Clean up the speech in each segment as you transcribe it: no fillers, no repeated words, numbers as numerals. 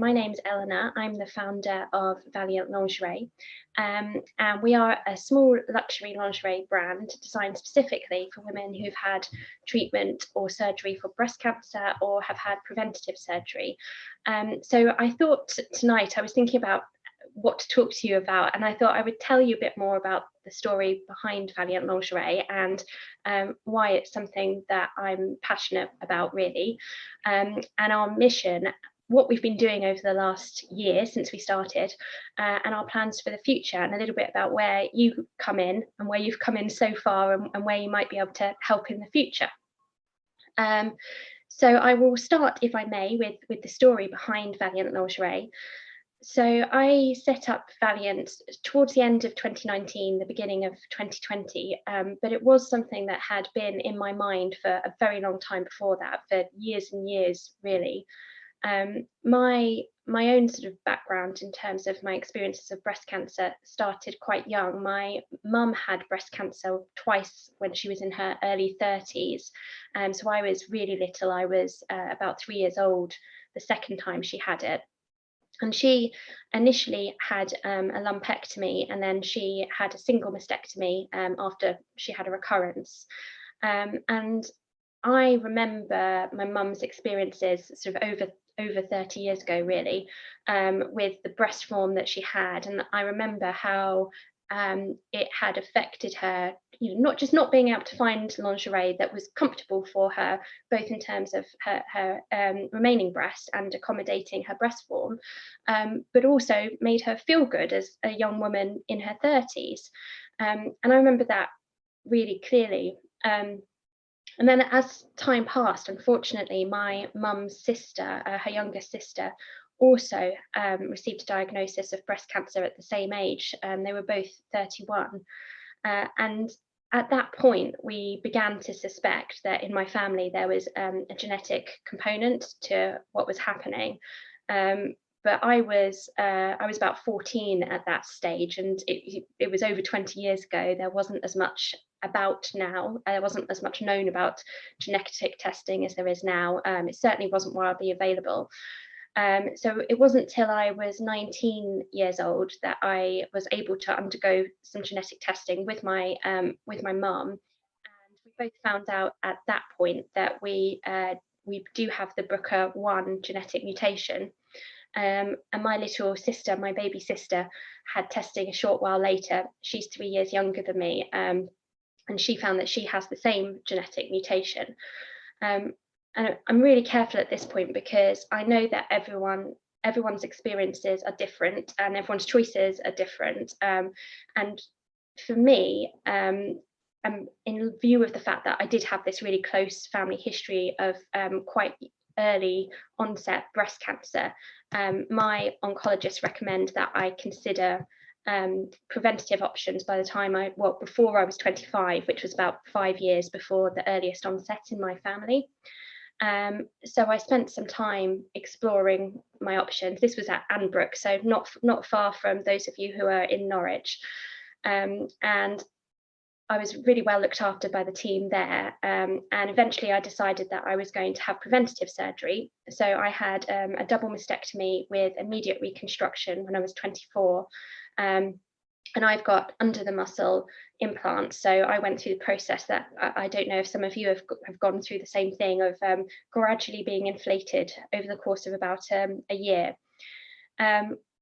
my name's Eleanor. I'm the founder of Valiant Lingerie, and we are a small luxury lingerie brand designed specifically for women who've had treatment or surgery for breast cancer or have had preventative surgery. So I thought tonight, I was thinking about what to talk to you about, and I thought I would tell you a bit more about the story behind Valiant Lingerie and why it's something that I'm passionate about, really, and our mission, what we've been doing over the last year since we started, and our plans for the future, and a little bit about where you come in and where you've come in so far, and where you might be able to help in the future. So I will start, if I may, with the story behind Valiant Lingerie. So I set up Valiant towards the end of 2019, the beginning of 2020, but it was something that had been in my mind for a very long time before that, for years and years, really. My own sort of background in terms of my experiences of breast cancer started quite young. My mum had breast cancer twice when she was in her early 30s, so I was really little. I was about 3 years old the second time she had it. And she initially had a lumpectomy, and then she had a single mastectomy after she had a recurrence. And I remember my mum's experiences sort of over 30 years ago, really, with the breast form that she had. And I remember how it had affected her, not just not being able to find lingerie that was comfortable for her, both in terms of her remaining breast and accommodating her breast form, but also made her feel good as a young woman in her 30s. And I remember that really clearly. And then as time passed, unfortunately, my mum's sister, her youngest sister, also received a diagnosis of breast cancer at the same age. They were both 31. And at that point, we began to suspect that in my family there was a genetic component to what was happening. But I was about 14 at that stage, and it was over 20 years ago. There wasn't as much about now. There wasn't as much known about genetic testing as there is now. It certainly wasn't widely available. So it wasn't till I was 19 years old that I was able to undergo some genetic testing with my mum, and we both found out at that point that we do have the BRCA1 genetic mutation. And my little sister, my baby sister, had testing a short while later. She's 3 years younger than me, and she found that she has the same genetic mutation. And I'm really careful at this point because I know that everyone's experiences are different and everyone's choices are different. And for me, in view of the fact that I did have this really close family history of quite early onset breast cancer, my oncologist recommended that I consider preventative options by the time before I was 25, which was about 5 years before the earliest onset in my family. So I spent some time exploring my options. This was at Anbrook, so not far from those of you who are in Norwich. And I was really well looked after by the team there. And eventually I decided that I was going to have preventative surgery. So I had a double mastectomy with immediate reconstruction when I was 24. And I've got under the muscle implants. So I went through the process that I don't know if some of you have gone through the same thing of gradually being inflated over the course of about a year,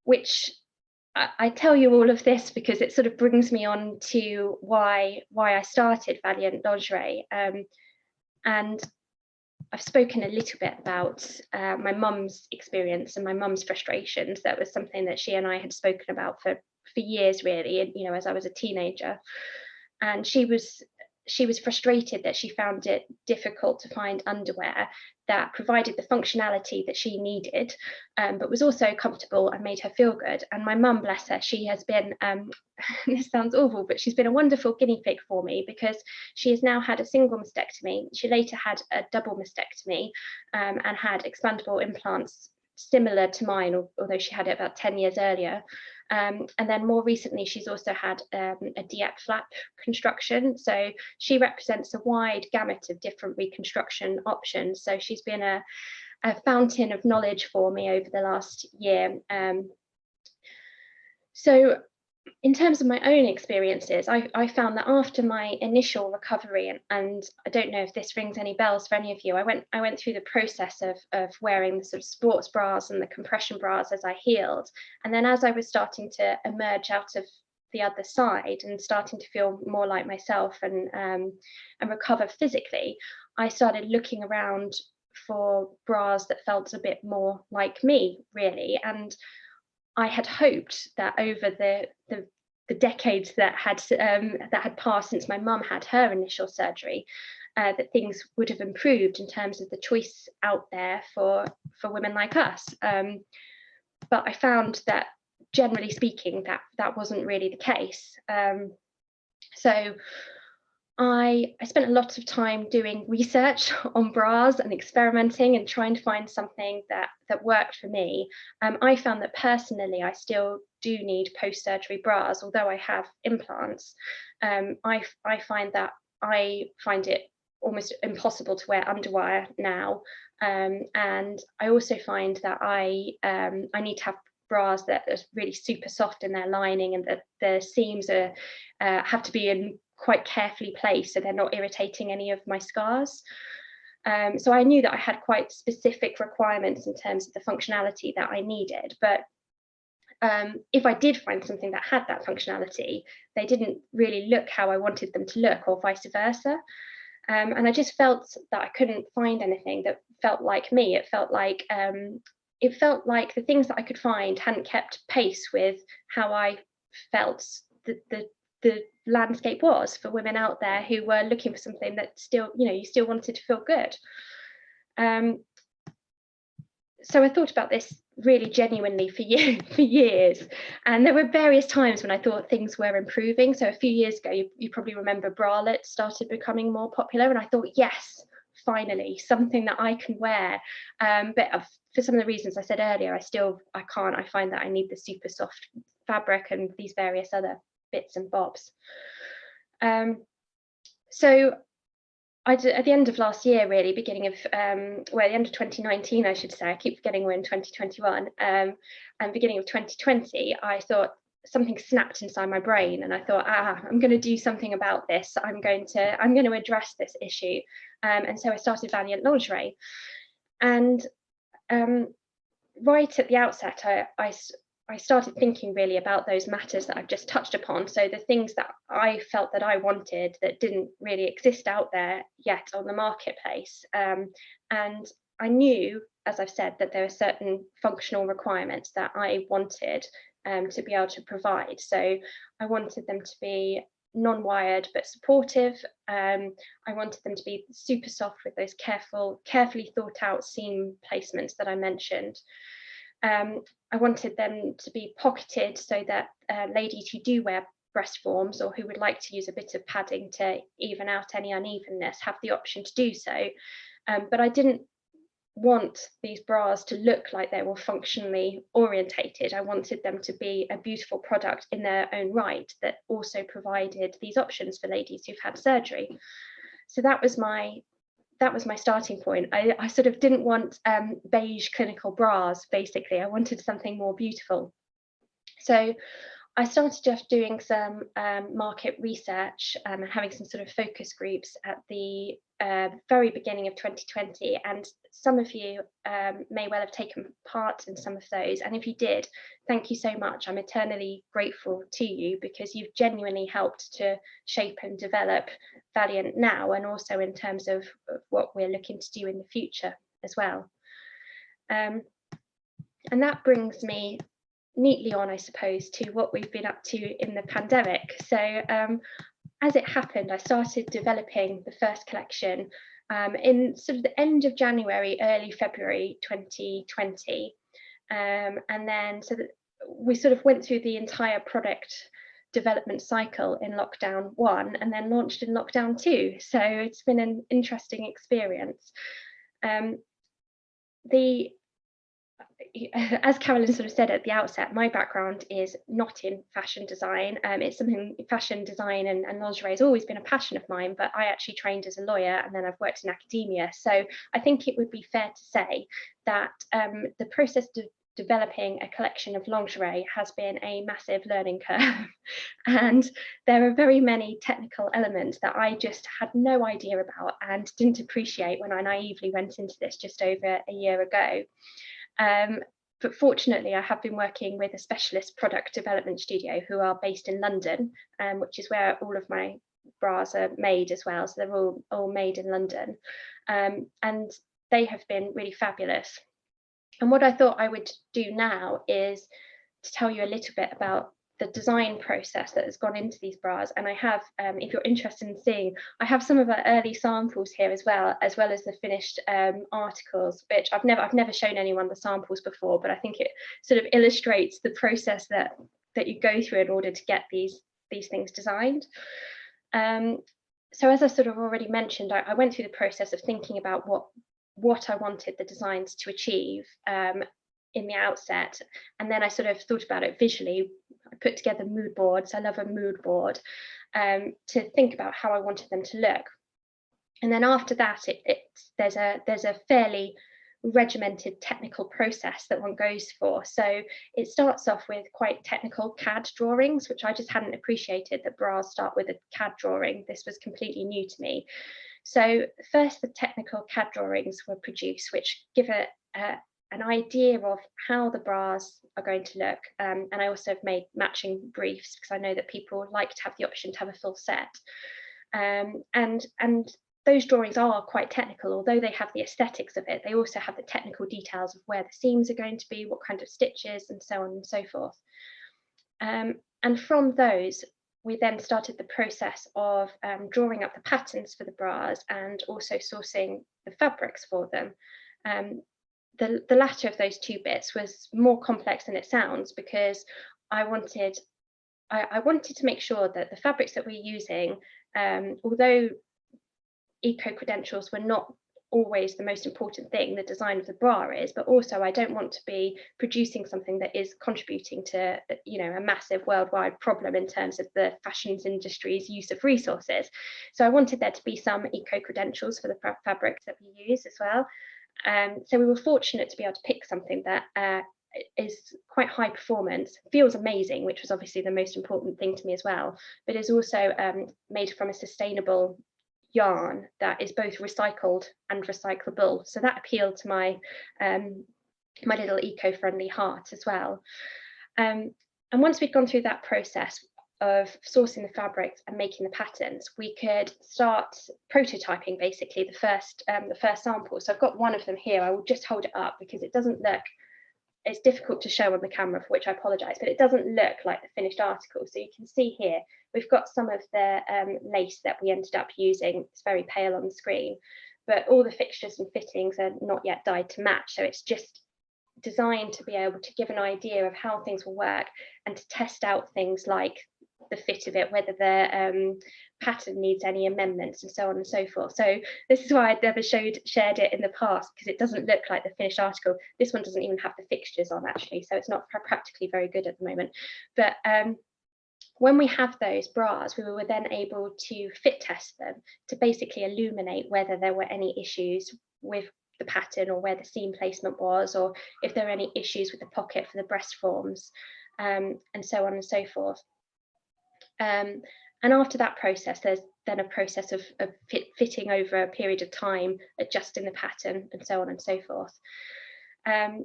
which I tell you all of this because it sort of brings me on to why I started Valiant Lingerie. And I've spoken a little bit about my mum's experience and my mum's frustrations. That was something that she and I had spoken about for years, really, and as I was a teenager. And she was frustrated that she found it difficult to find underwear that provided the functionality that she needed, but was also comfortable and made her feel good. And my mum, bless her, she has been, this sounds awful, but she's been a wonderful guinea pig for me because she has now had a single mastectomy. She later had a double mastectomy and had expandable implants similar to mine, although she had it about 10 years earlier. And then more recently, she's also had a DIEP flap construction. So she represents a wide gamut of different reconstruction options. So she's been a fountain of knowledge for me over the last year. So in terms of my own experiences, I found that after my initial recovery, and I don't know if this rings any bells for any of you, I went through the process of wearing the sort of sports bras and the compression bras as I healed. And then as I was starting to emerge out of the other side and starting to feel more like myself and recover physically, I started looking around for bras that felt a bit more like me, really. And I had hoped that over the decades that had passed since my mum had her initial surgery, that things would have improved in terms of the choice out there for women like us. But I found that, generally speaking, that wasn't really the case. So I spent a lot of time doing research on bras and experimenting and trying to find something that worked for me. I found that personally, I still do need post-surgery bras, although I have implants. I find it almost impossible to wear underwire now, and I also find that I need to have bras that are really super soft in their lining, and that the seams have to be in quite carefully placed so they're not irritating any of my scars. So I knew that I had quite specific requirements in terms of the functionality that I needed, but if I did find something that had that functionality, they didn't really look how I wanted them to look, or vice versa. And I just felt that I couldn't find anything that felt like me. It felt like the things that I could find hadn't kept pace with how I felt the landscape was for women out there who were looking for something that still, you still wanted to feel good. So I thought about this really genuinely for years, and there were various times when I thought things were improving. So a few years ago, you probably remember bralettes started becoming more popular, and I thought, yes, finally something that I can wear. But for some of the reasons I said earlier, I can't. I find that I need the super soft fabric and these various other bits and bobs. So at the end of last year, really, beginning of the end of 2019, I should say. I keep forgetting we're in 2021. And beginning of 2020, I thought something snapped inside my brain, and I thought, I'm going to do something about this. I'm going to address this issue. And so I started Valiant Lingerie. And right at the outset, I started thinking really about those matters that I've just touched upon. So the things that I felt that I wanted that didn't really exist out there yet on the marketplace. And I knew, as I've said, that there are certain functional requirements that I wanted to be able to provide. So I wanted them to be non-wired but supportive. I wanted them to be super soft with those carefully thought out seam placements that I mentioned. I wanted them to be pocketed so that ladies who do wear breast forms, or who would like to use a bit of padding to even out any unevenness, have the option to do so. But I didn't want these bras to look like they were functionally orientated. I wanted them to be a beautiful product in their own right that also provided these options for ladies who've had surgery. So that was my starting point. I sort of didn't want beige clinical bras, basically. I wanted something more beautiful. So I started just doing some market research and having some sort of focus groups at the very beginning of 2020. And some of you may well have taken part in some of those. And if you did, thank you so much. I'm eternally grateful to you, because you've genuinely helped to shape and develop Valiant now, and also in terms of what we're looking to do in the future as well. And that brings me neatly on, I suppose, to what we've been up to in the pandemic. So as it happened, I started developing the first collection in sort of the end of January, early February 2020. And then so that we sort of went through the entire product development cycle in lockdown 1, and then launched in lockdown 2. So it's been an interesting experience. as Carolyn sort of said at the outset, my background is not in fashion design. It's something, fashion design and lingerie has always been a passion of mine, but I actually trained as a lawyer and then I've worked in academia. So I think it would be fair to say that the process of developing a collection of lingerie has been a massive learning curve. And there are very many technical elements that I just had no idea about and didn't appreciate when I naively went into this just over a year ago. But fortunately, I have been working with a specialist product development studio who are based in London, which is where all of my bras are made as well. So they're all made in London. And they have been really fabulous. And what I thought I would do now is to tell you a little bit about the design process that has gone into these bras. And I have, if you're interested in seeing, I have some of our early samples here as well as the finished articles, which I've never shown anyone the samples before, but I think it sort of illustrates the process that you go through in order to get these things designed. So as I sort of already mentioned, I went through the process of thinking about what I wanted the designs to achieve in the outset, and then I sort of thought about it visually. I put together mood boards. I love a mood board to think about how I wanted them to look, and then after that, there's a fairly regimented technical process that one goes for. So it starts off with quite technical CAD drawings, which I just hadn't appreciated that bras start with a CAD drawing. This was completely new to me. So first, the technical CAD drawings were produced, which give an idea of how the bras are going to look. And I also have made matching briefs because I know that people like to have the option to have a full set. And those drawings are quite technical, although they have the aesthetics of it. They also have the technical details of where the seams are going to be, what kind of stitches, and so on and so forth. And from those, we then started the process of drawing up the patterns for the bras and also sourcing the fabrics for them. The latter of those two bits was more complex than it sounds, because I wanted to make sure that the fabrics that we're using, although eco-credentials were not always the most important thing, the design of the bra is, but also I don't want to be producing something that is contributing to, a massive worldwide problem in terms of the fashions industry's use of resources. So I wanted there to be some eco-credentials for the fabrics that we use as well. So we were fortunate to be able to pick something that is quite high performance, feels amazing, which was obviously the most important thing to me as well, but is also made from a sustainable yarn that is both recycled and recyclable. So that appealed to my my little eco-friendly heart as well. And once we'd gone through that process of sourcing the fabrics and making the patterns, we could start prototyping basically the first sample. So I've got one of them here. I will just hold it up because it doesn't look, it's difficult to show on the camera, for which I apologize, but it doesn't look like the finished article. So you can see here, we've got some of the lace that we ended up using. It's very pale on the screen, but all the fixtures and fittings are not yet dyed to match. So it's just designed to be able to give an idea of how things will work and to test out things like the fit of it, whether the pattern needs any amendments, and so on and so forth. So this is why I'd never shared it in the past, because it doesn't look like the finished article. This one doesn't even have the fixtures on actually, so it's not practically very good at the moment. But when we have those bras, we were then able to fit test them to basically illuminate whether there were any issues with the pattern or where the seam placement was, or if there are any issues with the pocket for the breast forms, and so on and so forth. And after that process, there's then a process of fitting over a period of time, adjusting the pattern, and so on and so forth. And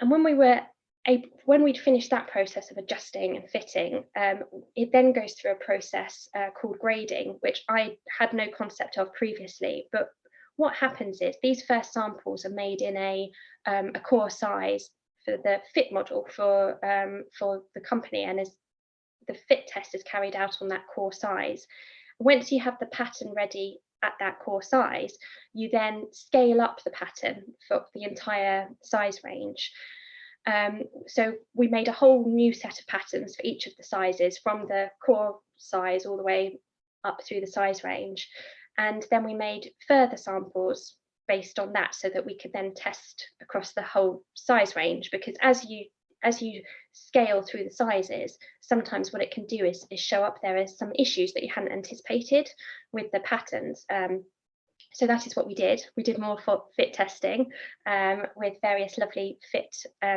when we'd finished that process of adjusting and fitting, it then goes through a process called grading, which I had no concept of previously. But what happens is these first samples are made in a core size for the fit model for the company, and as the fit test is carried out on that core size. Once you have the pattern ready at that core size, you then scale up the pattern for the entire size range. So we made a whole new set of patterns for each of the sizes, from the core size all the way up through the size range. And then we made further samples based on that, so that we could then test across the whole size range. Because as you scale through the sizes, sometimes what it can do is show up there as some issues that you hadn't anticipated with the patterns. So that is what we did. We did more fit testing with various lovely fit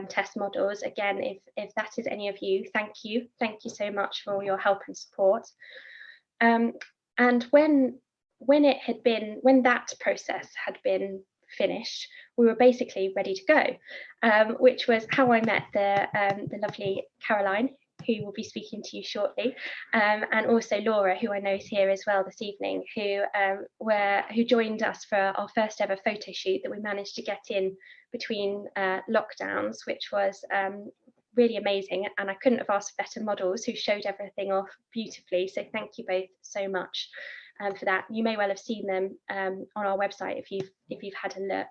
test models. Again, if that is any of you, thank you so much for all your help and support. And when that process had been finished, we were basically ready to go, which was how I met the lovely Caroline, who will be speaking to you shortly, and also Laura, who I know is here as well this evening, who joined us for our first ever photo shoot that we managed to get in between lockdowns, which was really amazing. And I couldn't have asked for better models who showed everything off beautifully. So thank you both so much for that. You may well have seen them on our website if you've had a look.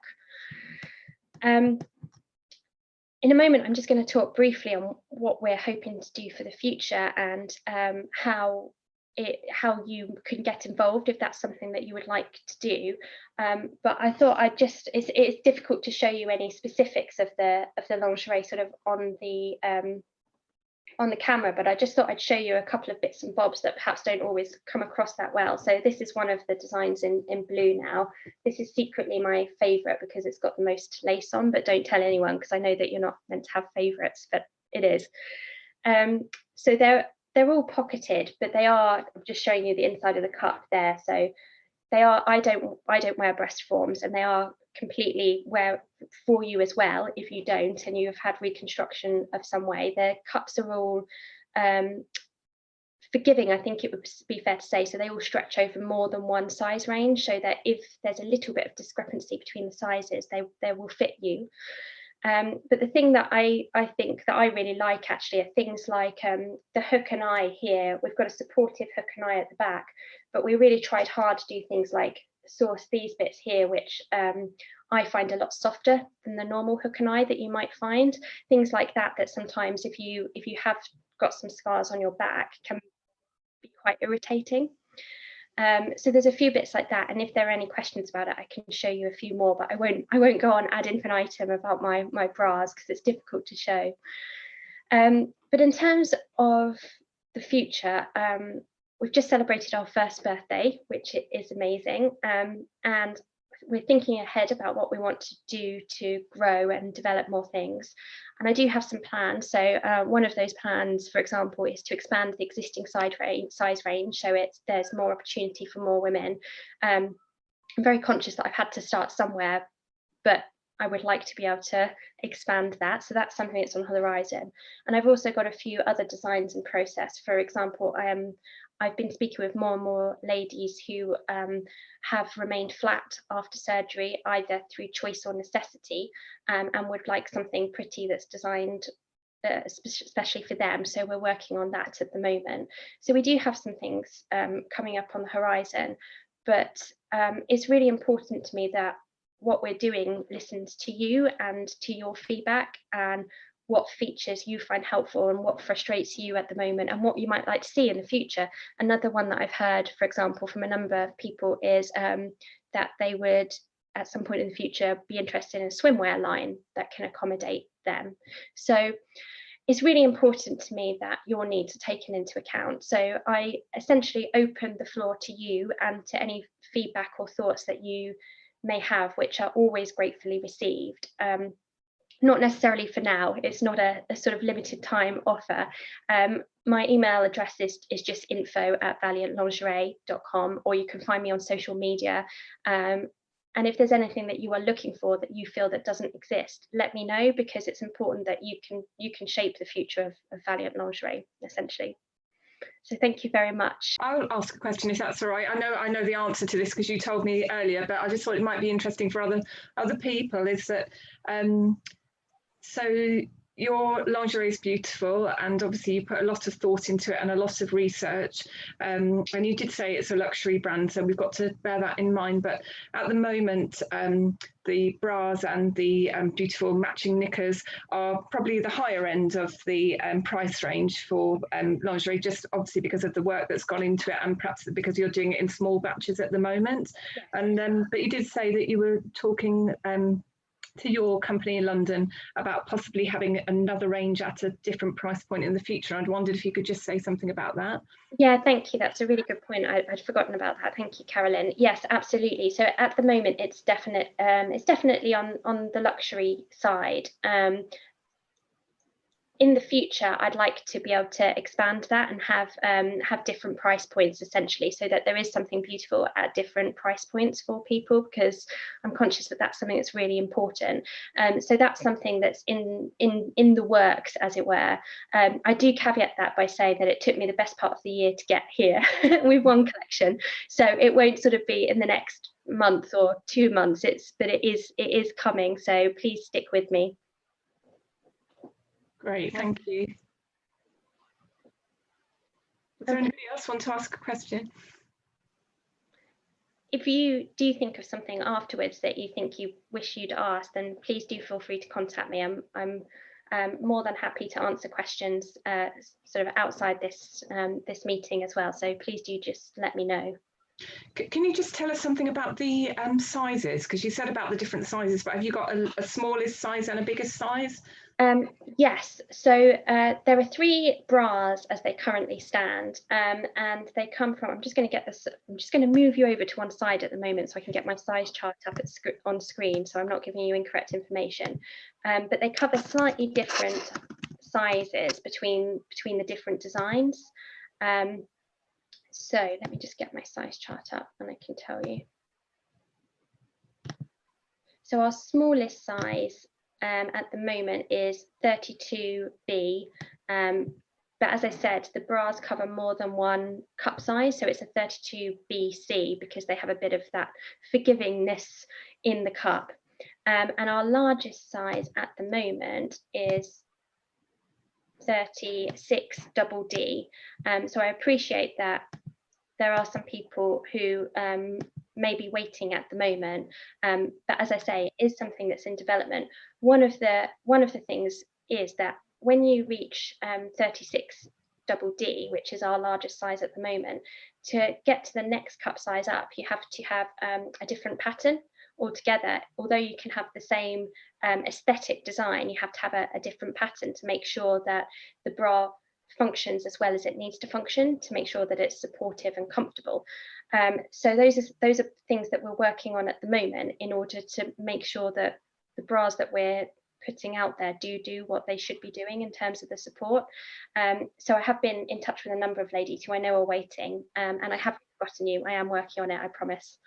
In a moment, I'm just going to talk briefly on what we're hoping to do for the future, and how you can get involved if that's something that you would like to do. But I thought it's difficult to show you any specifics of the lingerie sort of on the camera, but I just thought I'd show you a couple of bits and bobs that perhaps don't always come across that well. So this is one of the designs in blue now. This is secretly my favorite because it's got the most lace on, but don't tell anyone because I know that you're not meant to have favorites, but it is. So they're all pocketed, but they are, I'm just showing you the inside of the cup there. So they are, I don't wear breast forms, and they are completely wear for you as well if you don't and you have had reconstruction of some way. The cups are all forgiving, I think it would be fair to say, so they all stretch over more than one size range, so that if there's a little bit of discrepancy between the sizes, they will fit you. But the thing that I think that I really like actually are things like the hook and eye here. We've got a supportive hook and eye at the back, but we really tried hard to do things like source these bits here, which I find a lot softer than the normal hook and eye that you might find. Things like that sometimes if you have got some scars on your back can be quite irritating. So there's a few bits like that, and if there are any questions about it, I can show you a few more, but I won't go on ad infinitum about my bras because it's difficult to show. But in terms of the future, we've just celebrated our first birthday, which is amazing, and we're thinking ahead about what we want to do to grow and develop more things. And I do have some plans. So one of those plans, for example, is to expand the existing size range, so there's more opportunity for more women. I'm very conscious that I've had to start somewhere, but I would like to be able to expand that. So that's something that's on the horizon. And I've also got a few other designs in process. For example, I've been speaking with more and more ladies who have remained flat after surgery, either through choice or necessity, and would like something pretty that's designed especially for them. So we're working on that at the moment. So we do have some things coming up on the horizon, but it's really important to me that what we're doing listens to you and to your feedback, and what features you find helpful and what frustrates you at the moment and what you might like to see in the future. Another one that I've heard, for example, from a number of people is that they would at some point in the future be interested in a swimwear line that can accommodate them. So it's really important to me that your needs are taken into account. So I essentially open the floor to you and to any feedback or thoughts that you may have, which are always gratefully received. Not necessarily for now, it's not a sort of limited time offer. My email address is just info@valiantlingerie.com, or you can find me on social media. And if there's anything that you are looking for that you feel that doesn't exist, let me know, because it's important that you can shape the future of Valiant Lingerie, essentially. So thank you very much. I'll ask a question if that's all right. I know the answer to this because you told me earlier, but I just thought it might be interesting for other people. Is that so your lingerie is beautiful, and obviously you put a lot of thought into it and a lot of research. And you did say it's a luxury brand, so we've got to bear that in mind. But at the moment, the bras and the beautiful matching knickers are probably the higher end of the price range for lingerie, just obviously because of the work that's gone into it, and perhaps because you're doing it in small batches at the moment. Yes. And but you did say that you were talking to your company in London about possibly having another range at a different price point in the future. I'd wondered if you could just say something about that. Yeah, thank you. That's a really good point. I'd forgotten about that. Thank you, Carolyn. Yes, absolutely. So at the moment, it's definitely on the luxury side. In the future, I'd like to be able to expand that and have different price points, essentially, so that there is something beautiful at different price points for people, because I'm conscious that that's something that's really important. So that's something that's in the works, as it were. I do caveat that by saying that it took me the best part of the year to get here with one collection, so it won't sort of be in the next month or 2 months. But it is coming. So please stick with me. Great, thank you. Does there anybody else want to ask a question? If you do think of something afterwards that you think you wish you'd asked, then please do feel free to contact me. I'm more than happy to answer questions sort of outside this meeting as well. So please do just let me know. Can you just tell us something about the sizes? Because you said about the different sizes, but have you got a smallest size and a biggest size? Yes, so there are 3 bras as they currently stand, and they come from, I'm just going to move you over to one side at the moment so I can get my size chart up on screen, so I'm not giving you incorrect information. But they cover slightly different sizes between the different designs. So let me just get my size chart up and I can tell you. So our smallest size at the moment is 32B, but as I said, the bras cover more than one cup size, so it's a 32BC because they have a bit of that forgivingness in the cup. And our largest size at the moment is 36DD. So I appreciate that there are some people who may be waiting at the moment, but as I say, it is something that's in development. One of the things is that when you reach 36DD, which is our largest size at the moment, to get to the next cup size up, you have to have a different pattern altogether. Although you can have the same aesthetic design, you have to have a different pattern to make sure that the bra functions as well as it needs to function, to make sure that it's supportive and comfortable. So those are things that we're working on at the moment in order to make sure that the bras that we're putting out there do what they should be doing in terms of the support. So I have been in touch with a number of ladies who I know are waiting, and I haven't forgotten you. I am working on it, I promise.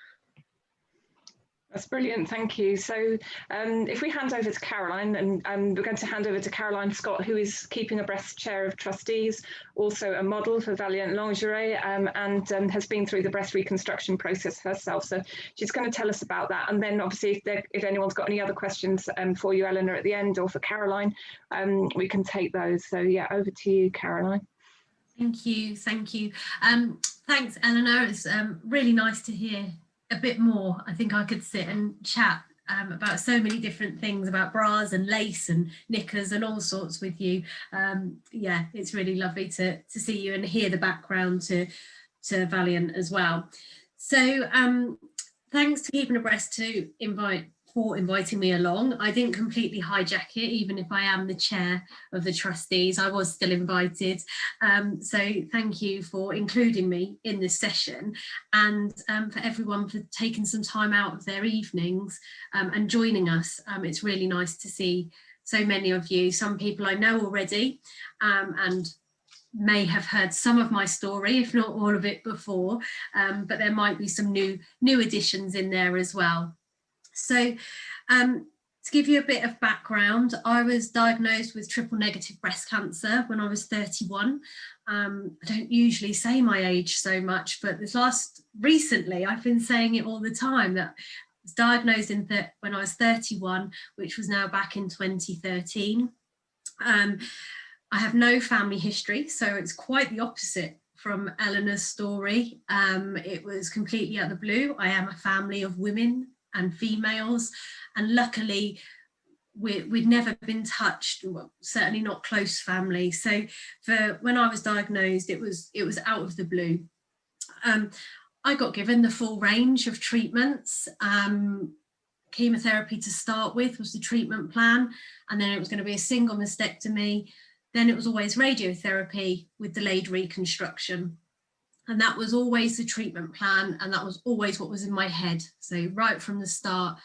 That's brilliant, thank you. So if we hand over to Caroline, and we're going to hand over to Caroline Scott, who is keeping Abreast Chair of Trustees, also a model for Valiant Lingerie, and has been through the breast reconstruction process herself. So she's going to tell us about that. And then obviously if anyone's got any other questions for you, Eleanor, at the end, or for Caroline, we can take those. So yeah, over to you, Caroline. Thank you. Thanks, Eleanor. It's really nice to hear a bit more. I think I could sit and chat about so many different things, about bras and lace and knickers and all sorts with you. Yeah, it's really lovely to see you and hear the background to Valiant as well. So thanks to Keeping Abreast for inviting me along. I didn't completely hijack it, even if I am the chair of the trustees. I was still invited. So thank you for including me in this session, and for everyone for taking some time out of their evenings and joining us. It's really nice to see so many of you. Some people I know already and may have heard some of my story, if not all of it before, but there might be some new additions in there as well. So to give you a bit of background, I was diagnosed with triple negative breast cancer when I was 31. I don't usually say my age so much, but recently I've been saying it all the time, that I was diagnosed when I was 31, which was now back in 2013. I have no family history, so it's quite the opposite from Eleanor's story. It was completely out of the blue. I am a family of women and females, and luckily we'd never been touched, well, certainly not close family. So for when I was diagnosed, it was out of the blue. I got given the full range of treatments. Chemotherapy to start with was the treatment plan, and then it was going to be a single mastectomy. Then it was always radiotherapy with delayed reconstruction. And that was always the treatment plan, and that was always what was in my head. So right from the start,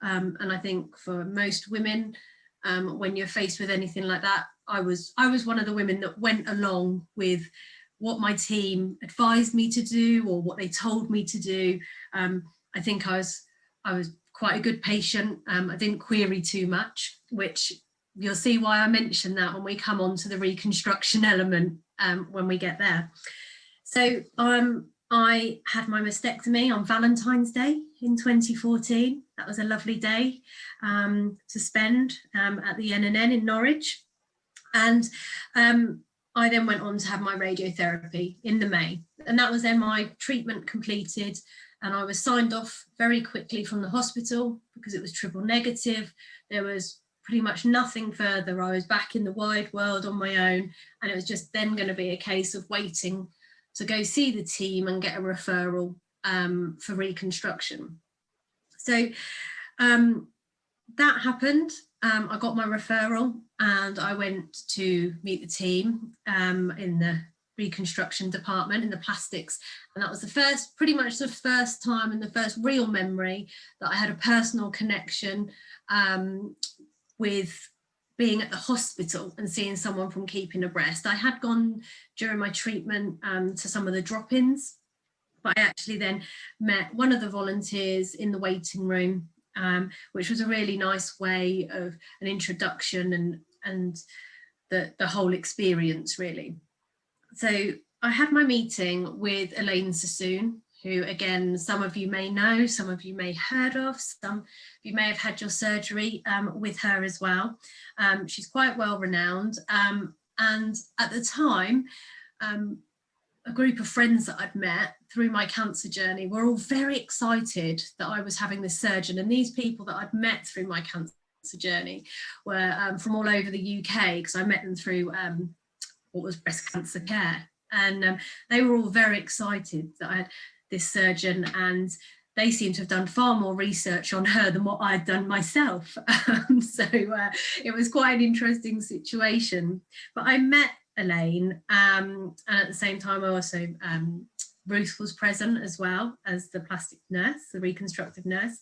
and I think for most women, when you're faced with anything like that, I was one of the women that went along with what my team advised me to do or what they told me to do. I think I was quite a good patient. I didn't query too much, which you'll see why I mention that when we come on to the reconstruction element when we get there. So I had my mastectomy on Valentine's Day in 2014. That was a lovely day to spend at the NNN in Norwich. And I then went on to have my radiotherapy in the May. And that was then my treatment completed. And I was signed off very quickly from the hospital because it was triple negative. There was pretty much nothing further. I was back in the wide world on my own. And it was just then going to be a case of waiting to go see the team and get a referral for reconstruction. So that happened. I got my referral and I went to meet the team in the reconstruction department in the plastics. And that was pretty much the first time and the first real memory that I had a personal connection with being at the hospital and seeing someone from Keeping Abreast. I had gone during my treatment to some of the drop-ins, but I actually then met one of the volunteers in the waiting room, which was a really nice way of an introduction and the whole experience, really. So I had my meeting with Elaine Sassoon, who, again, some of you may know, some of you may have heard of, some of you may have had your surgery with her as well. She's quite well renowned. And at the time, a group of friends that I'd met through my cancer journey were all very excited that I was having this surgeon. And these people that I'd met through my cancer journey were from all over the UK, because I met them through what was breast cancer care. And they were all very excited that I had this surgeon, and they seemed to have done far more research on her than what I'd done myself. So it was quite an interesting situation. But I met Elaine, and at the same time I also, Ruth was present as well as the plastic nurse, the reconstructive nurse.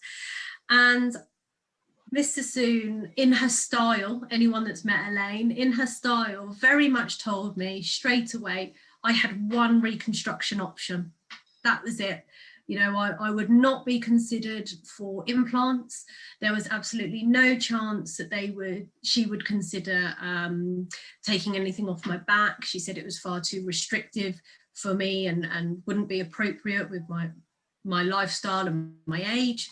And Miss Sassoon, in her style, anyone that's met Elaine, in her style, very much told me straight away I had one reconstruction option. That was it. You know, I would not be considered for implants. There was absolutely no chance that she would consider taking anything off my back. She said it was far too restrictive for me and wouldn't be appropriate with my lifestyle and my age.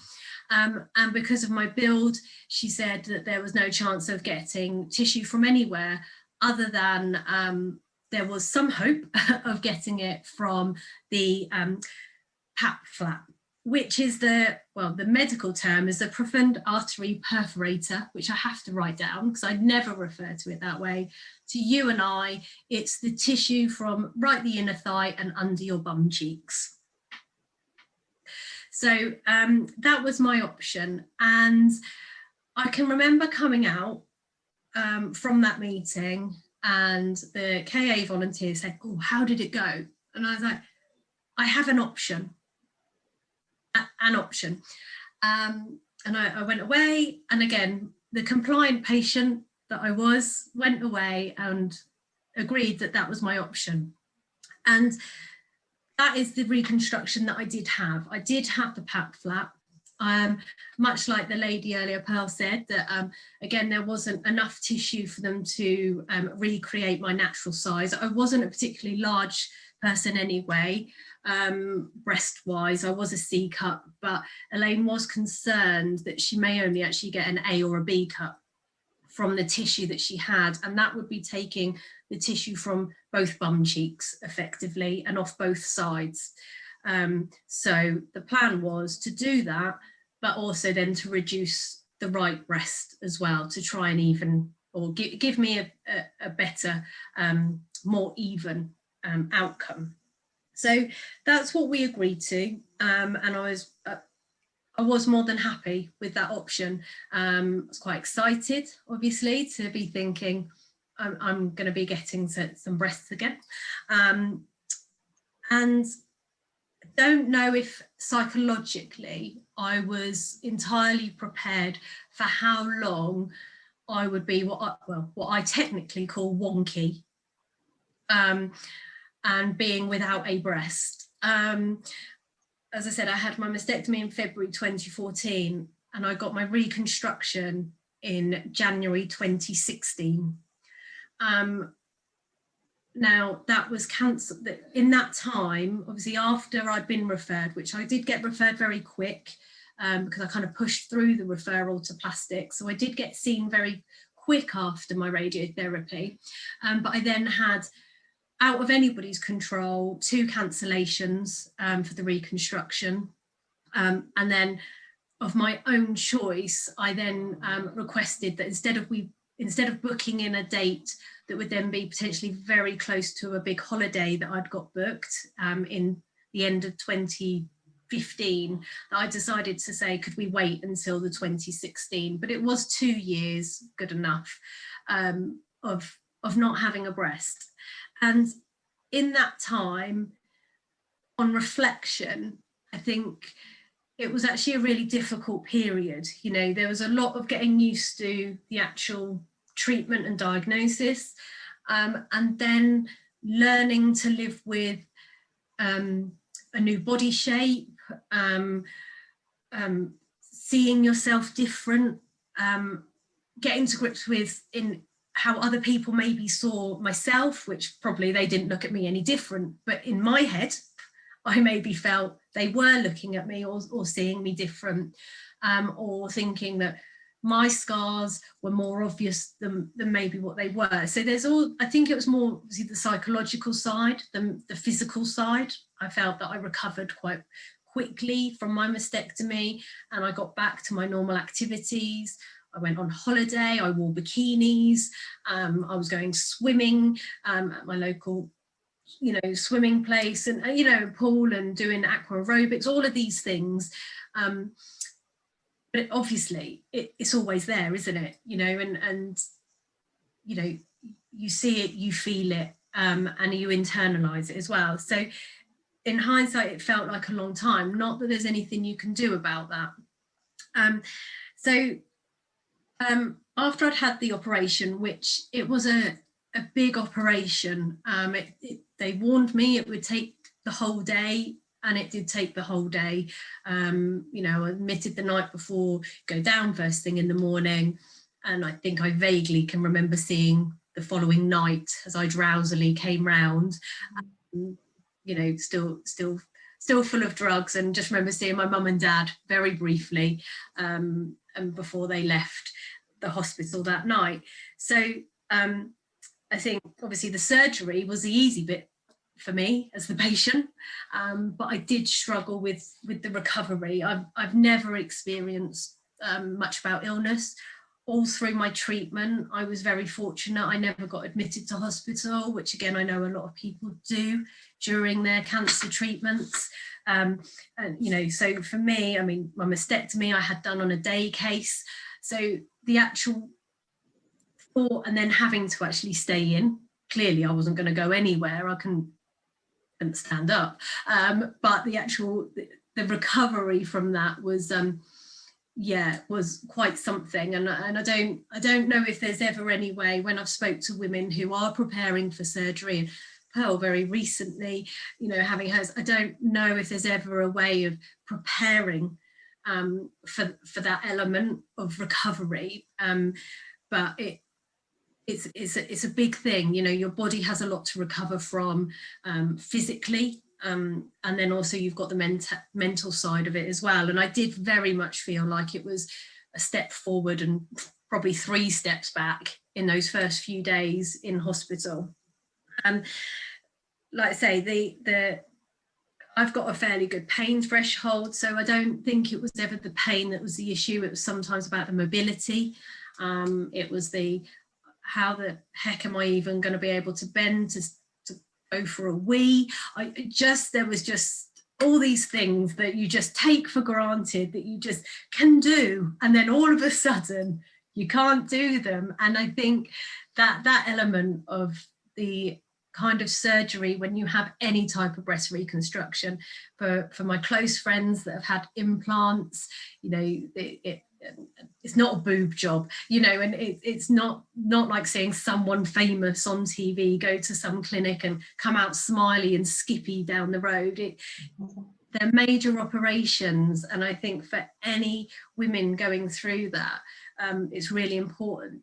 And because of my build, she said that there was no chance of getting tissue from anywhere other than there was some hope of getting it from the PAP flap, which is the medical term is a profound artery perforator, which I have to write down because I never refer to it that way. To you and I, it's the tissue from right the inner thigh and under your bum cheeks. So that was my option. And I can remember coming out from that meeting, and the KA volunteer said, "Oh, how did it go?" And I was like, I have an option. And I went away, and again, the compliant patient that I went away and agreed that that was my option. And that is the reconstruction that I did have. I did have the PAP flap. Much like the lady earlier, Pearl, said that, again, there wasn't enough tissue for them to recreate my natural size. I wasn't a particularly large person anyway, breast-wise. I was a C cup, but Elaine was concerned that she may only actually get an A or a B cup from the tissue that she had, and that would be taking the tissue from both bum cheeks effectively and off both sides. So the plan was to do that, but also then to reduce the right breast as well, to try and even, or give me a better, more even outcome. So that's what we agreed to, and I was more than happy with that option. I was quite excited, obviously, to be thinking I'm going to be getting some breasts again. And I don't know if psychologically I was entirely prepared for how long I would be what I technically call wonky, and being without a breast. As I said, I had my mastectomy in February 2014, and I got my reconstruction in January 2016. Now, that was cancelled in that time, obviously after I'd been referred, which I did get referred very quick, because I kind of pushed through the referral to plastic. So I did get seen very quick after my radiotherapy, but I then had, out of anybody's control, 2 cancellations for the reconstruction. And then of my own choice, I then requested that instead of booking in a date that would then be potentially very close to a big holiday that I'd got booked in the end of 2015, I decided to say, could we wait until the 2016? But it was 2 years good enough of not having a breast. And in that time, on reflection, I think it was actually a really difficult period. You know, there was a lot of getting used to the actual treatment and diagnosis, and then learning to live with a new body shape, seeing yourself different, getting to grips with how other people maybe saw myself, which probably they didn't look at me any different, but in my head, I maybe felt they were looking at me or seeing me different, or thinking that my scars were more obvious than maybe what they were. So I think it was more the psychological side than the physical side. I felt that I recovered quite quickly from my mastectomy, and I got back to my normal activities. I went on holiday, I wore bikinis, I was going swimming at my local, swimming place, and, pool, and doing aqua aerobics, all of these things. But obviously it's always there, isn't it? And you see it, you feel it, and you internalize it as well. So in hindsight, it felt like a long time, not that there's anything you can do about that. After I'd had the operation, which it was a big operation, they warned me it would take the whole day, and it did take the whole day. I admitted the night before, go down first thing in the morning, and I think I vaguely can remember seeing the following night as I drowsily came round, still full of drugs, and just remember seeing my mum and dad very briefly, and before they left the hospital that night. So I think obviously the surgery was the easy bit for me as the patient, but I did struggle with the recovery. I've never experienced much about illness. All through my treatment, I was very fortunate. I never got admitted to hospital, which again, I know a lot of people do during their cancer treatments. And so for me, my mastectomy I had done on a day case. So the actual thought, and then having to actually stay in, clearly I wasn't going to go anywhere. I couldn't stand up. But the recovery from that was was quite something. And I don't know if there's ever any way, when I've spoke to women who are preparing for surgery, and Pearl very recently, having hers, I don't know if there's ever a way of preparing for that element of recovery. But it's a big thing. Your body has a lot to recover from, physically, and then also you've got the mental side of it as well. And I did very much feel like it was a step forward and probably 3 steps back in those first few days in hospital. Like I say, I've got a fairly good pain threshold, so I don't think it was ever the pain that was the issue. It was sometimes about the mobility. It was how the heck am I even going to be able to bend to go for a wee? There was just all these things that you just take for granted that you just can do, and then all of a sudden you can't do them. And I think that element of the kind of surgery when you have any type of breast reconstruction, for my close friends that have had implants, you know, it's not a boob job, you know, and it's not like seeing someone famous on TV go to some clinic and come out smiley and skippy down the road. They're major operations, and I think for any women going through that, it's really important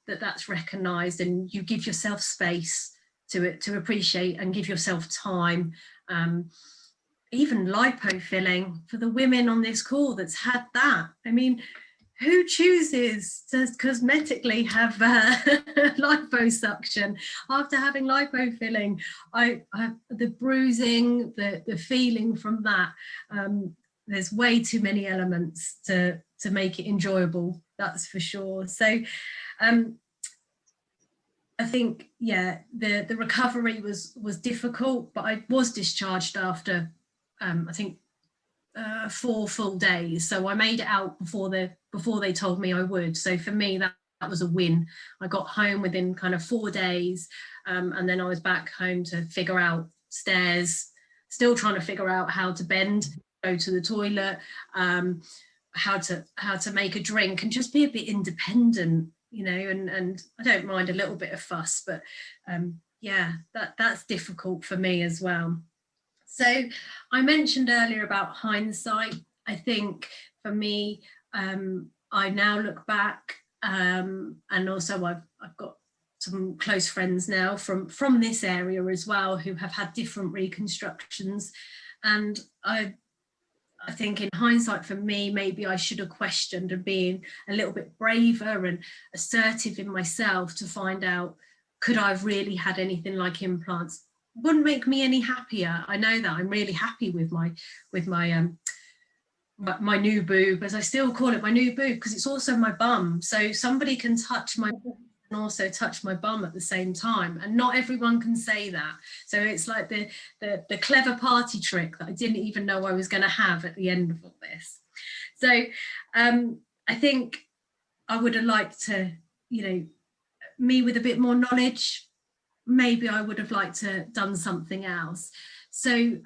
that's recognised, and you give yourself space to appreciate and give yourself time. Even lipofilling, for the women on this call that's had that, I mean, who chooses to cosmetically have liposuction after having lipofilling? The bruising, the feeling from that, there's way too many elements to make it enjoyable, that's for sure. So I think, yeah, the recovery was difficult, but I was discharged after I think 4 full days. So I made it out before they told me I would. So for me, that was a win. I got home within kind of 4 days, and then I was back home to figure out stairs, still trying to figure out how to bend, go to the toilet, how to make a drink, and just be a bit independent, you know, and I don't mind a little bit of fuss, but yeah, that's difficult for me as well. So I mentioned earlier about hindsight. I think for me, I now look back, and also I've got some close friends now from this area as well who have had different reconstructions, and I think in hindsight, for me, maybe I should have questioned and been a little bit braver and assertive in myself to find out, could I have really had anything like implants? Wouldn't make me any happier. I know that I'm really happy with my new boob, as I still call it my new boob, because it's also my bum. So somebody can touch my and also touch my bum at the same time, and not everyone can say that. So it's like the clever party trick that I didn't even know I was going to have at the end of all this. So I think I would have liked to, you know, me with a bit more knowledge, maybe I would have liked to done something else. So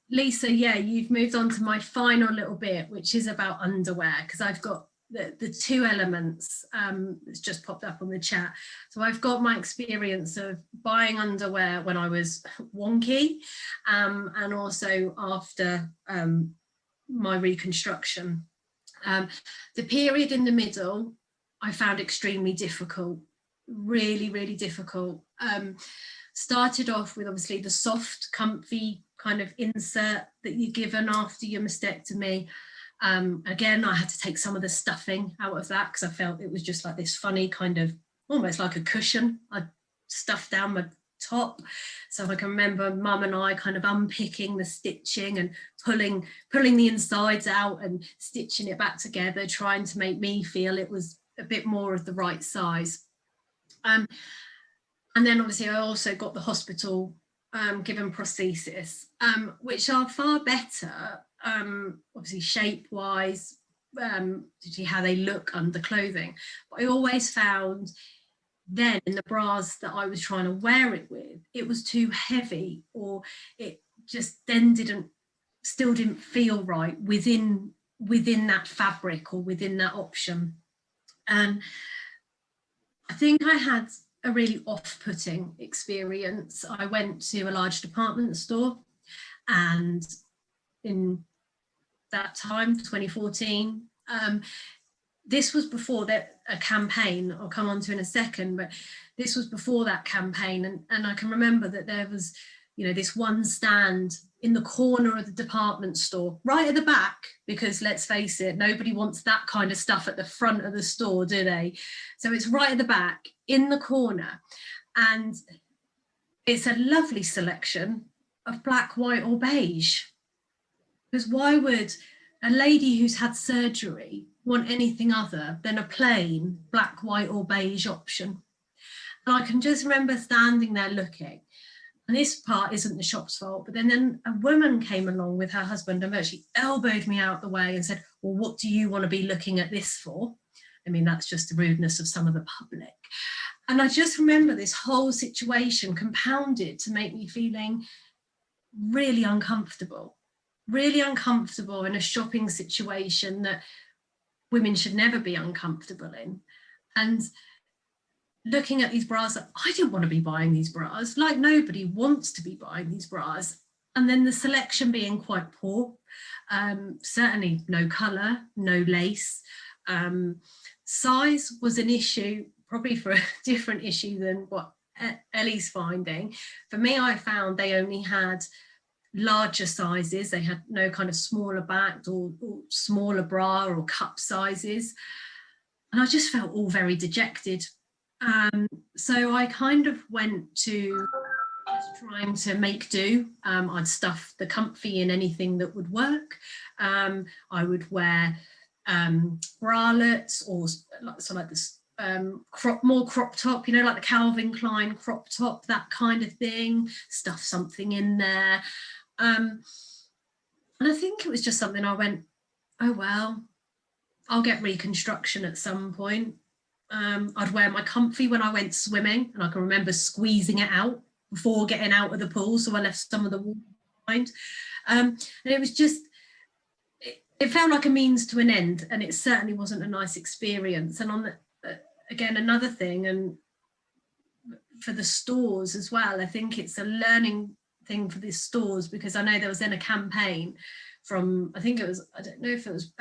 Lisa, yeah, you've moved on to my final little bit, which is about underwear, because I've got the 2 elements that's just popped up on the chat. So I've got my experience of buying underwear when I was wonky, and also after my reconstruction. The period in the middle I found extremely difficult, really, really difficult. Started off with obviously the soft, comfy kind of insert that you're given after your mastectomy. Again, I had to take some of the stuffing out of that because I felt it was just like this funny kind of, almost like a cushion I'd stuffed down my top. So I can remember Mum and I kind of unpicking the stitching and pulling the insides out and stitching it back together, trying to make me feel it was a bit more of the right size. And then obviously I also got the hospital given prosthesis, which are far better, obviously shape-wise, how they look under clothing. But I always found then in the bras that I was trying to wear it with, it was too heavy, or it just then still didn't feel right within that fabric or within that option. And I think I had a really off-putting experience. I went to a large department store, and in that time, 2014, this was before a campaign I'll come on to in a second, but this was before that campaign, and I can remember that there was, you know, this one stand in the corner of the department store, right at the back, because let's face it, nobody wants that kind of stuff at the front of the store, do they? So it's right at the back in the corner, and it's a lovely selection of black, white or beige. Because why would a lady who's had surgery want anything other than a plain black, white or beige option? And I can just remember standing there looking, and this part isn't the shop's fault, but then a woman came along with her husband and virtually elbowed me out the way and said, well, what do you want to be looking at this for? I mean, that's just the rudeness of some of the public. And I just remember this whole situation compounded to make me feeling really uncomfortable in a shopping situation that women should never be uncomfortable in. And looking at these bras, I didn't want to be buying these bras, like nobody wants to be buying these bras. And then the selection being quite poor, certainly no colour, no lace. Size was an issue, probably for a different issue than what Ellie's finding. For me, I found they only had larger sizes. They had no kind of smaller backed or smaller bra or cup sizes. And I just felt all very dejected. So I kind of went to just trying to make do. I'd stuff the comfy in anything that would work. I would wear bralettes or like this more crop top, you know, like the Calvin Klein crop top, that kind of thing, stuff something in there. And I think it was just something I went, oh, well, I'll get reconstruction at some point. I'd wear my comfy when I went swimming, and I can remember squeezing it out before getting out of the pool, so I left some of the water behind. And it was just, it felt like a means to an end, and it certainly wasn't a nice experience. And on the, again, another thing, and for the stores as well, I think it's a learning thing for the stores, because I know there was then a campaign from, I think it was, I don't know if it was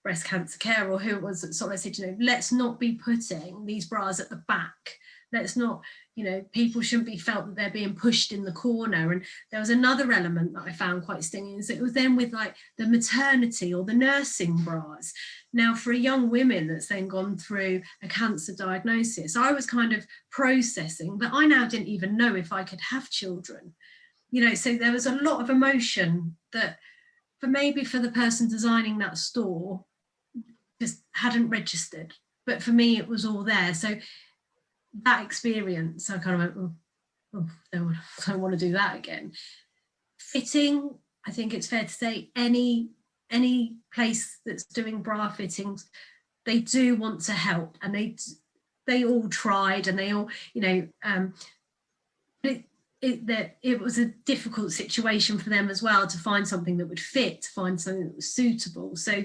Breast Cancer Care or who it was that sort of said, you know, let's not be putting these bras at the back. Let's not, you know, people shouldn't be felt that they're being pushed in the corner. And there was another element that I found quite stinging, is it was then with like the maternity or the nursing bras. Now, for a young woman that's then gone through a cancer diagnosis, I was kind of processing, but I now didn't even know if I could have children. You know, so there was a lot of emotion that for the person designing that store just hadn't registered. But for me, it was all there. So that experience, I kind of went, oh, don't want to do that again. Fitting, I think it's fair to say any place that's doing bra fittings, they do want to help, and they all tried, and they all, you know, it was a difficult situation for them as well to find something that would fit, to find something that was suitable. So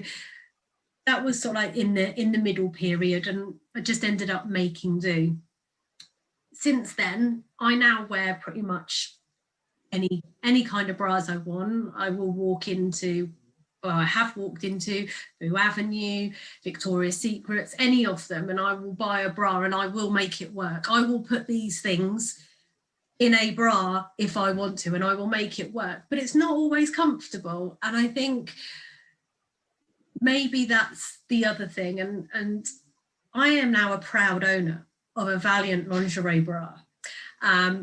that was sort of like in the middle period, and I just ended up making do. Since then, I now wear pretty much any kind of bras I want. I will walk into, or I have walked into Boo Avenue, Victoria's Secrets, any of them, and I will buy a bra and I will make it work. I will put these things in a bra if I want to, and I will make it work, but it's not always comfortable. And I think maybe that's the other thing. And I am now a proud owner of a Valiant Lingerie bra.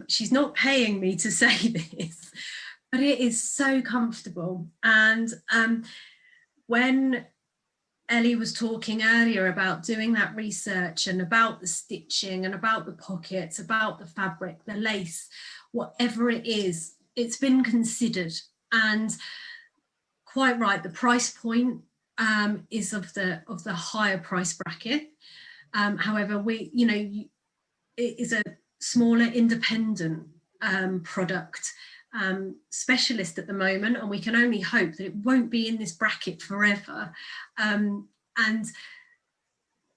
She's not paying me to say this, but it is so comfortable. And when Ellie was talking earlier about doing that research and about the stitching and about the pockets, about the fabric, the lace, whatever it is, it's been considered. And quite right, the price point is of the higher price bracket. However, it is a smaller independent product specialist at the moment, and we can only hope that it won't be in this bracket forever. And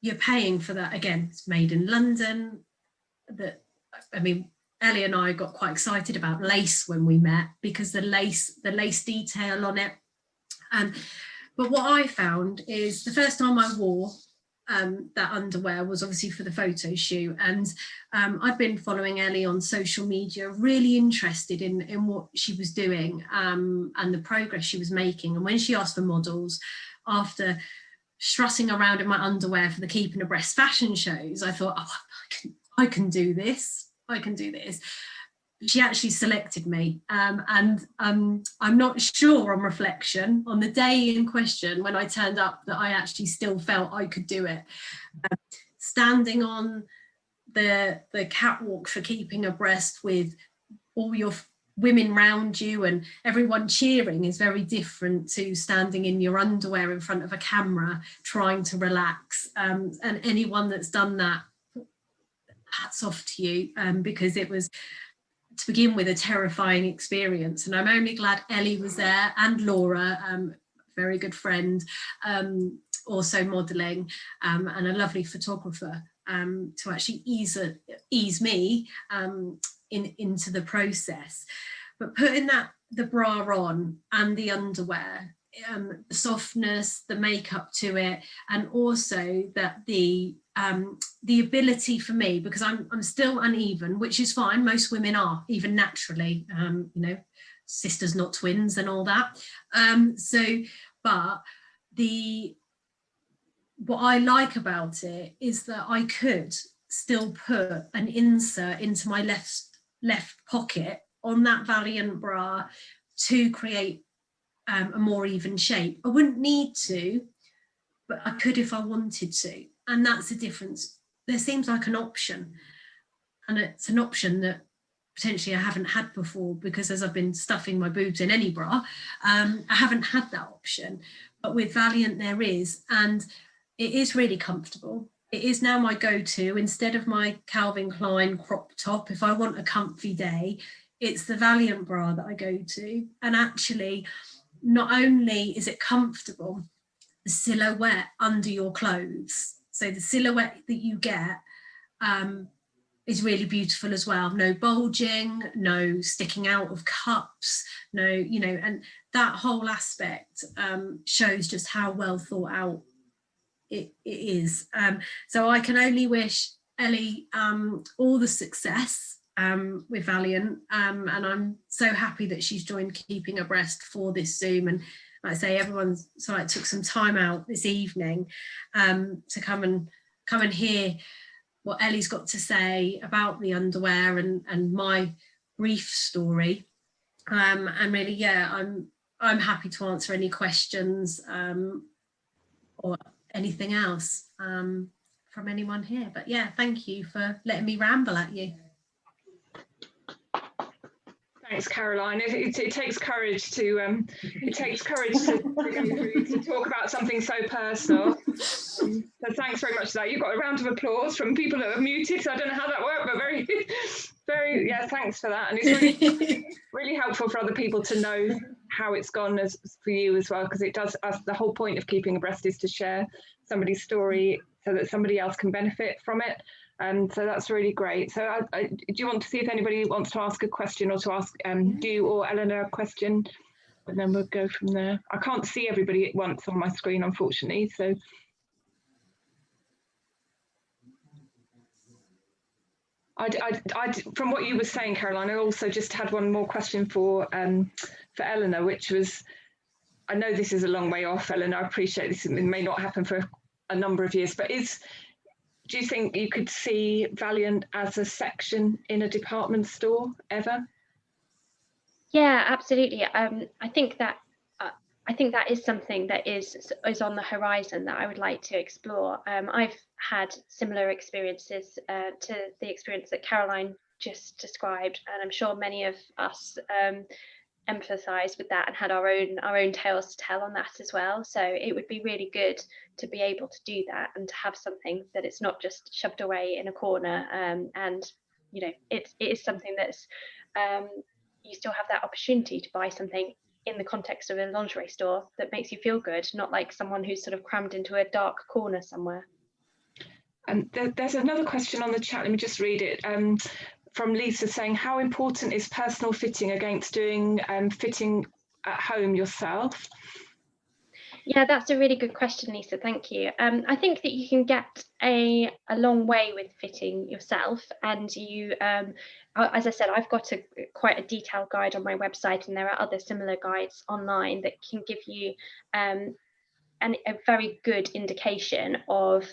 you're paying for that. Again, it's made in London. Ellie and I got quite excited about lace when we met, because the lace detail on it. But what I found is the first time I wore that underwear was obviously for the photo shoot, and I'd been following Ellie on social media, really interested in what she was doing and the progress she was making. And when she asked for models, after strutting around in my underwear for the Keeping Abreast fashion shows, I thought, oh, I can do this. I can do this. She actually selected me, and I'm not sure on reflection on the day in question when I turned up that I actually still felt I could do it. Standing on the catwalk for Keeping Abreast with all your women round you and everyone cheering is very different to standing in your underwear in front of a camera trying to relax, and anyone that's done that, hats off to you, because it was, to begin with, a terrifying experience. And I'm only glad Ellie was there, and Laura, very good friend, also modelling, and a lovely photographer, to actually ease me into the process. But putting the bra on and the underwear, the softness, the makeup to it, and also that the ability for me, because I'm still uneven, which is fine, most women are, even naturally, you know, sisters not twins and all that. But what I like about it is that I could still put an insert into my left pocket on that Valiant bra to create a more even shape. I wouldn't need to, but I could if I wanted to. And that's the difference. There seems like an option, and it's an option that potentially I haven't had before, because as I've been stuffing my boobs in any bra, I haven't had that option. But with Valiant there is, and it is really comfortable. It is now my go-to. Instead of my Calvin Klein crop top, if I want a comfy day, it's the Valiant bra that I go to. And actually, not only is it comfortable, the silhouette under your clothes, so the silhouette that you get is really beautiful as well. No bulging, no sticking out of cups, no, you know, and that whole aspect shows just how well thought out it is. So I can only wish Ellie all the success with Valiant, and I'm so happy that she's joined Keeping Abreast for this Zoom. And like I say, everyone's took some time out this evening to come and hear what Ellie's got to say about the underwear and my brief story. And really, yeah, I'm happy to answer any questions or anything else from anyone here. But yeah, thank you for letting me ramble at you. Thanks, Caroline. It takes courage to to talk about something so personal. So thanks very much for that. You've got a round of applause from people that are muted, so I don't know how that worked, but very yeah, thanks for that. And it's really helpful for other people to know how it's gone as for you as well, because it does. The whole point of Keeping Abreast is to share somebody's story so that somebody else can benefit from it. And so that's really great. So do you want to see if anybody wants to ask a question, or to ask you or Eleanor a question, and then we'll go from there. I can't see everybody at once on my screen, unfortunately. So from what you were saying, Caroline, I also just had one more question for Eleanor, which was, I know this is a long way off, Eleanor, I appreciate this, it may not happen for a number of years, but do you think you could see Valiant as a section in a department store ever? Yeah, absolutely. I think that is something that is on the horizon that I would like to explore. I've had similar experiences to the experience that Caroline just described, and I'm sure many of us empathise with that and had our own tales to tell on that as well. So it would be really good to be able to do that and to have something that it's not just shoved away in a corner, and you know, it is something that's you still have that opportunity to buy something in the context of a lingerie store that makes you feel good, not like someone who's sort of crammed into a dark corner somewhere. And there's another question on the chat, let me just read it, from Lisa, saying, how important is personal fitting against doing fitting at home yourself? Yeah, that's a really good question, Lisa. Thank you. I think that you can get a long way with fitting yourself, and you, as I said, I've got quite a detailed guide on my website, and there are other similar guides online that can give you a very good indication of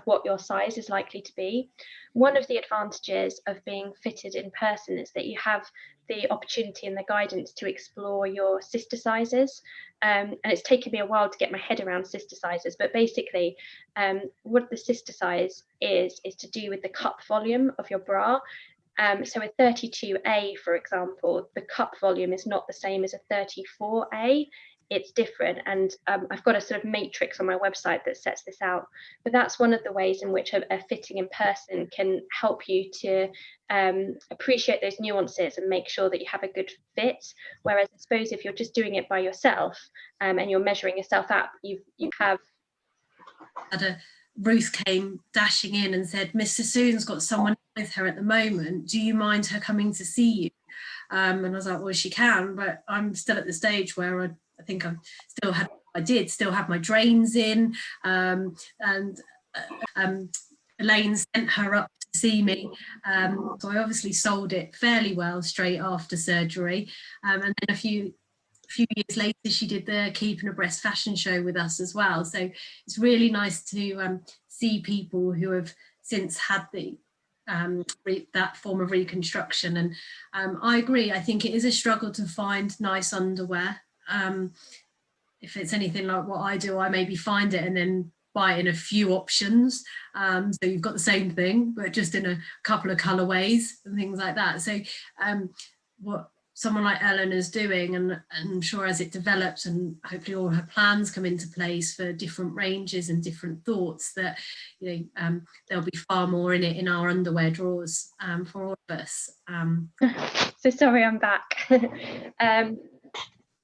what your size is likely to be. One of the advantages of being fitted in person is that you have the opportunity and the guidance to explore your sister sizes. And it's taken me a while to get my head around sister sizes, but basically what the sister size is to do with the cup volume of your bra. So a 32A, for example, the cup volume is not the same as a 34A. It's different, and I've got a sort of matrix on my website that sets this out. But that's one of the ways in which a fitting in person can help you to appreciate those nuances and make sure that you have a good fit. Whereas I suppose if you're just doing it by yourself and you're measuring yourself up, you have. Ruth came dashing in and said, Miss Sassoon's got someone with her at the moment. Do you mind her coming to see you? And I was like, well, she can, but I'm still at the stage where I think I did still have my drains in, and Elaine sent her up to see me. So I obviously sold it fairly well straight after surgery. And then a few years later, she did the Keeping Abreast fashion show with us as well. So it's really nice to see people who have since had the that form of reconstruction. And I agree, I think it is a struggle to find nice underwear. If it's anything like what I do, I maybe find it and then buy it in a few options. So you've got the same thing, but just in a couple of colorways and things like that. So what someone like Eleanor's doing, and I'm sure as it develops and hopefully all her plans come into place for different ranges and different thoughts, that there'll be far more in it in our underwear drawers for all of us. So sorry, I'm back.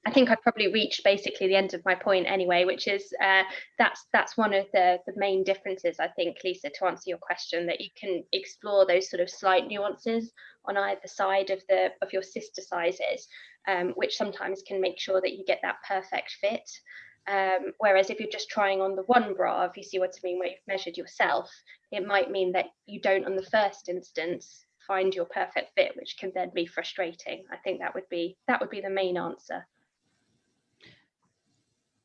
I think I probably reached basically the end of my point anyway, which is that's one of the main differences, I think, Lisa, to answer your question, that you can explore those sort of slight nuances on either side of your sister sizes, which sometimes can make sure that you get that perfect fit. Whereas if you're just trying on the one bra, if you see what I mean, where you've measured yourself, it might mean that you don't, on the first instance, find your perfect fit, which can then be frustrating. I think that would be the main answer.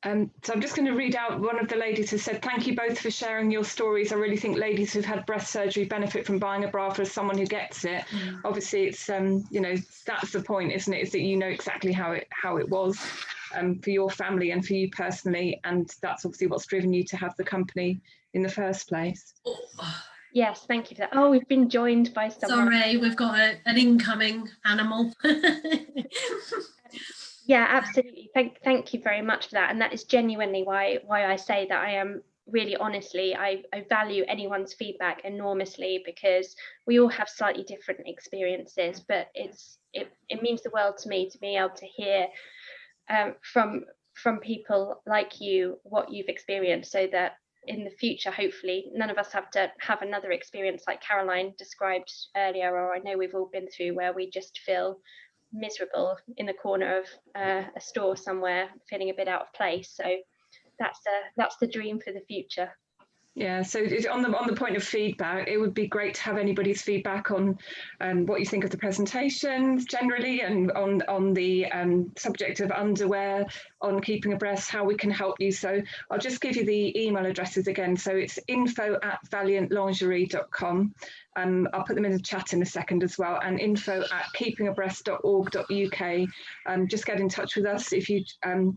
So I'm just going to read out, one of the ladies has said, thank you both for sharing your stories. I really think ladies who've had breast surgery benefit from buying a bra for someone who gets it. Obviously it's that's the point, isn't it, is that you know exactly how it was for your family and for you personally, and that's obviously what's driven you to have the company in the first place. Yes, thank you for that. Oh, we've been joined by someone. Sorry, we've got an incoming animal. Yeah, absolutely. Thank you very much for that. And that is genuinely why I say that I am really, honestly, I value anyone's feedback enormously, because we all have slightly different experiences, but it means the world to me to be able to hear from people like you what you've experienced, so that in the future, hopefully, none of us have to have another experience like Caroline described earlier, or I know we've all been through, where we just feel miserable in the corner of a store somewhere, feeling a bit out of place. So that's the dream for the future. Yeah, so on the point of feedback, it would be great to have anybody's feedback on what you think of the presentations generally, and on the subject of underwear, on Keeping Abreast, how we can help you. So I'll just give you the email addresses again. So it's info@valiantlingerie.com. I'll put them in the chat in a second as well, and info@keepingabreast.org.uk. Just get in touch with us if you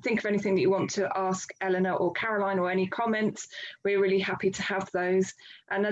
think of anything that you want to ask Eleanor or Caroline, or any comments. We're really happy to have those. And